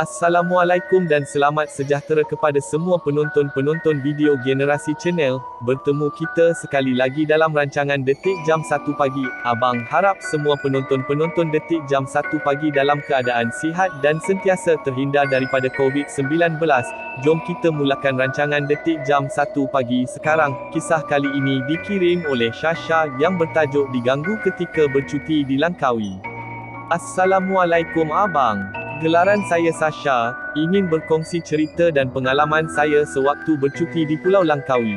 Assalamualaikum dan selamat sejahtera kepada semua penonton-penonton video Generasi Channel. Bertemu kita sekali lagi dalam rancangan Detik Jam 1 Pagi. Abang harap semua penonton-penonton Detik Jam 1 Pagi dalam keadaan sihat dan sentiasa terhindar daripada COVID-19. Jom kita mulakan rancangan Detik Jam 1 Pagi sekarang. Kisah kali ini dikirim oleh Shasha yang bertajuk Diganggu Ketika Bercuti di Langkawi. Assalamualaikum Abang. Gelaran saya Sasha, ingin berkongsi cerita dan pengalaman saya sewaktu bercuti di Pulau Langkawi.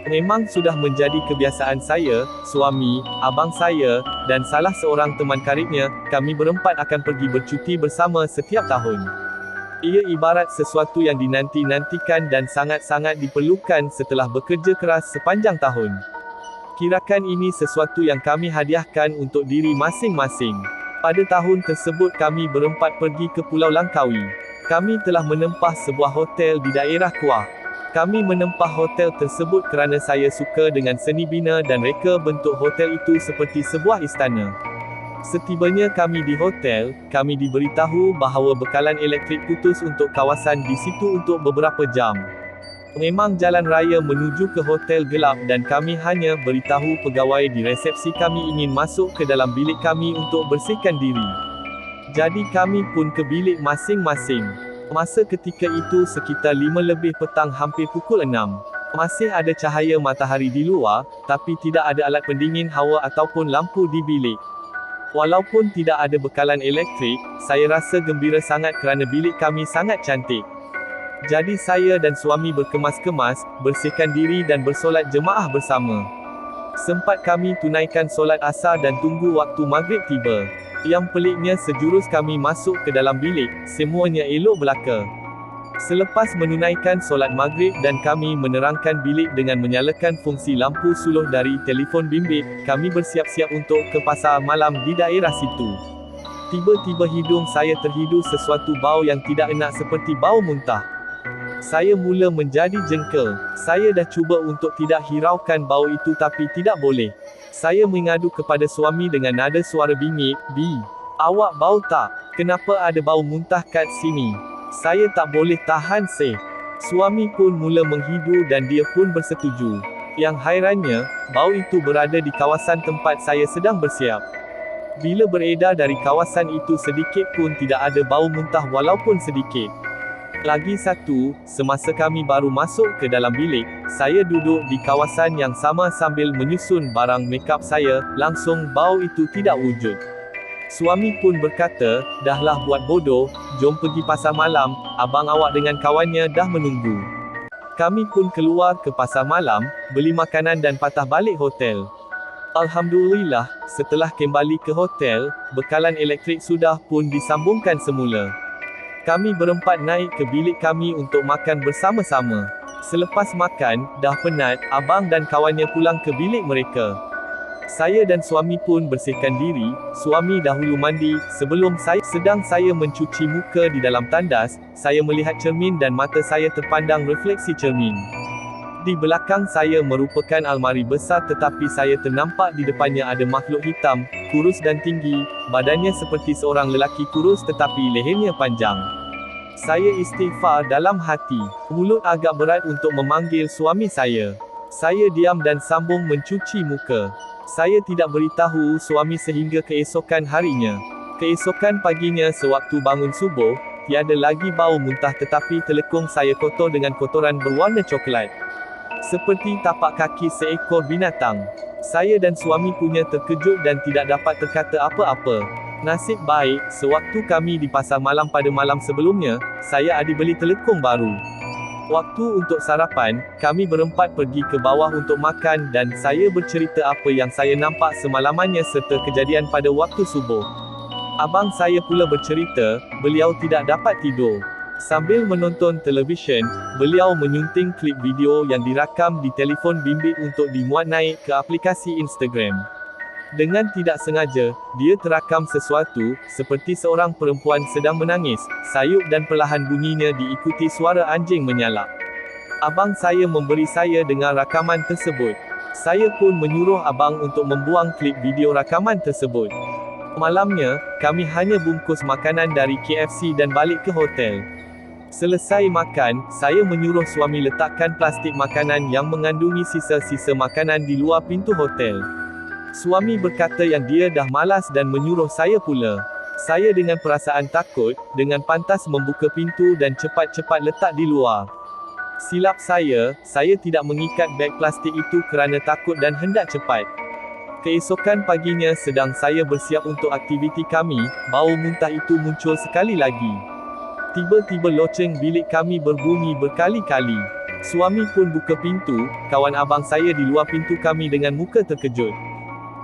Memang sudah menjadi kebiasaan saya, suami, abang saya, dan salah seorang teman karibnya, kami berempat akan pergi bercuti bersama setiap tahun. Ia ibarat sesuatu yang dinanti-nantikan dan sangat-sangat diperlukan setelah bekerja keras sepanjang tahun. Kirakan ini sesuatu yang kami hadiahkan untuk diri masing-masing. Pada tahun tersebut kami berempat pergi ke Pulau Langkawi. Kami telah menempah sebuah hotel di daerah Kuah. Kami menempah hotel tersebut kerana saya suka dengan seni bina dan reka bentuk hotel itu seperti sebuah istana. Setibanya kami di hotel, kami diberitahu bahawa bekalan elektrik putus untuk kawasan di situ untuk beberapa jam. Memang jalan raya menuju ke hotel gelap dan kami hanya beritahu pegawai di resepsi kami ingin masuk ke dalam bilik kami untuk bersihkan diri. Jadi kami pun ke bilik masing-masing. Masa ketika itu sekitar 5 lebih petang hampir pukul 6. Masih ada cahaya matahari di luar, tapi tidak ada alat pendingin hawa ataupun lampu di bilik. Walaupun tidak ada bekalan elektrik, saya rasa gembira sangat kerana bilik kami sangat cantik. Jadi saya dan suami berkemas-kemas, bersihkan diri dan bersolat jemaah bersama. Sempat kami tunaikan solat asar dan tunggu waktu maghrib tiba. Yang peliknya sejurus kami masuk ke dalam bilik, semuanya elok belaka. Selepas menunaikan solat maghrib dan kami menerangkan bilik dengan menyalakan fungsi lampu suluh dari telefon bimbit, kami bersiap-siap untuk ke pasar malam di daerah situ. Tiba-tiba hidung saya terhidu sesuatu bau yang tidak enak seperti bau muntah. Saya mula menjadi jengkel. Saya dah cuba untuk tidak hiraukan bau itu tapi tidak boleh. Saya mengadu kepada suami dengan nada suara bingit, "Bi, awak bau tak? Kenapa ada bau muntah kat sini? Saya tak boleh tahan seh." Suami pun mula menghidu dan dia pun bersetuju. Yang hairannya, bau itu berada di kawasan tempat saya sedang bersiap. Bila beredar dari kawasan itu sedikit pun tidak ada bau muntah walaupun sedikit. Lagi satu, semasa kami baru masuk ke dalam bilik, saya duduk di kawasan yang sama sambil menyusun barang makeup saya, langsung bau itu tidak wujud. Suami pun berkata, "Dahlah buat bodoh, jom pergi pasar malam, abang awak dengan kawannya dah menunggu." Kami pun keluar ke pasar malam, beli makanan dan patah balik hotel. Alhamdulillah, setelah kembali ke hotel, bekalan elektrik sudah pun disambungkan semula. Kami berempat naik ke bilik kami untuk makan bersama-sama. Selepas makan, dah penat, abang dan kawannya pulang ke bilik mereka. Saya dan suami pun bersihkan diri, suami dahulu mandi, sebelum sedang saya mencuci muka di dalam tandas, saya melihat cermin dan mata saya terpandang refleksi cermin. Di belakang saya merupakan almari besar tetapi saya ternampak di depannya ada makhluk hitam, kurus dan tinggi, badannya seperti seorang lelaki kurus tetapi lehernya panjang. Saya istighfar dalam hati. Mulut agak berat untuk memanggil suami saya. Saya diam dan sambung mencuci muka. Saya tidak beritahu suami sehingga keesokan harinya. Keesokan paginya sewaktu bangun subuh, tiada lagi bau muntah tetapi telekung saya kotor dengan kotoran berwarna coklat. Seperti tapak kaki seekor binatang. Saya dan suami punya terkejut dan tidak dapat berkata apa-apa. Nasib baik, sewaktu kami di pasar malam pada malam sebelumnya, saya ada beli telekung baru. Waktu untuk sarapan, kami berempat pergi ke bawah untuk makan dan saya bercerita apa yang saya nampak semalamannya serta kejadian pada waktu subuh. Abang saya pula bercerita, beliau tidak dapat tidur. Sambil menonton televisyen, beliau menyunting klip video yang dirakam di telefon bimbit untuk dimuat naik ke aplikasi Instagram. Dengan tidak sengaja, dia terakam sesuatu, seperti seorang perempuan sedang menangis, sayup dan perlahan bunyinya diikuti suara anjing menyalak. Abang saya memberi saya dengar rakaman tersebut. Saya pun menyuruh abang untuk membuang klip video rakaman tersebut. Malamnya, kami hanya bungkus makanan dari KFC dan balik ke hotel. Selesai makan, saya menyuruh suami letakkan plastik makanan yang mengandungi sisa-sisa makanan di luar pintu hotel. Suami berkata yang dia dah malas dan menyuruh saya pula. Saya dengan perasaan takut, dengan pantas membuka pintu dan cepat-cepat letak di luar. Silap saya tidak mengikat beg plastik itu kerana takut dan hendak cepat. Keesokan paginya sedang saya bersiap untuk aktiviti kami, bau muntah itu muncul sekali lagi. Tiba-tiba loceng bilik kami berbunyi berkali-kali. Suami pun buka pintu, kawan abang saya di luar pintu kami dengan muka terkejut.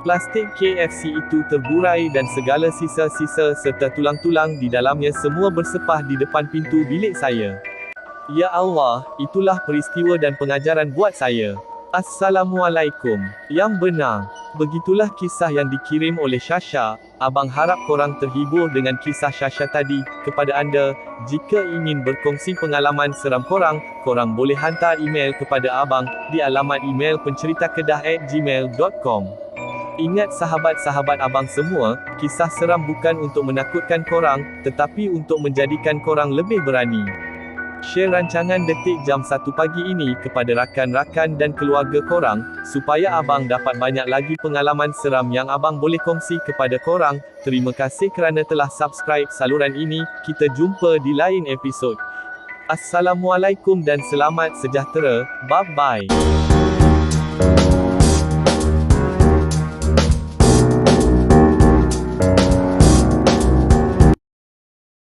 Plastik KFC itu terburai dan segala sisa-sisa serta tulang-tulang di dalamnya semua bersepah di depan pintu bilik saya. Ya Allah, itulah peristiwa dan pengajaran buat saya. Assalamualaikum. Yang benar. Begitulah kisah yang dikirim oleh Syasha. Abang harap korang terhibur dengan kisah Syasha tadi. Kepada anda, jika ingin berkongsi pengalaman seram korang, korang boleh hantar email kepada abang di alamat email penceritakedah@gmail.com. Ingat sahabat-sahabat abang semua, kisah seram bukan untuk menakutkan korang, tetapi untuk menjadikan korang lebih berani. Share rancangan Detik Jam 1 Pagi ini kepada rakan-rakan dan keluarga korang, supaya abang dapat banyak lagi pengalaman seram yang abang boleh kongsi kepada korang. Terima kasih kerana telah subscribe saluran ini. Kita jumpa di lain episod. Assalamualaikum dan selamat sejahtera. Bye-bye.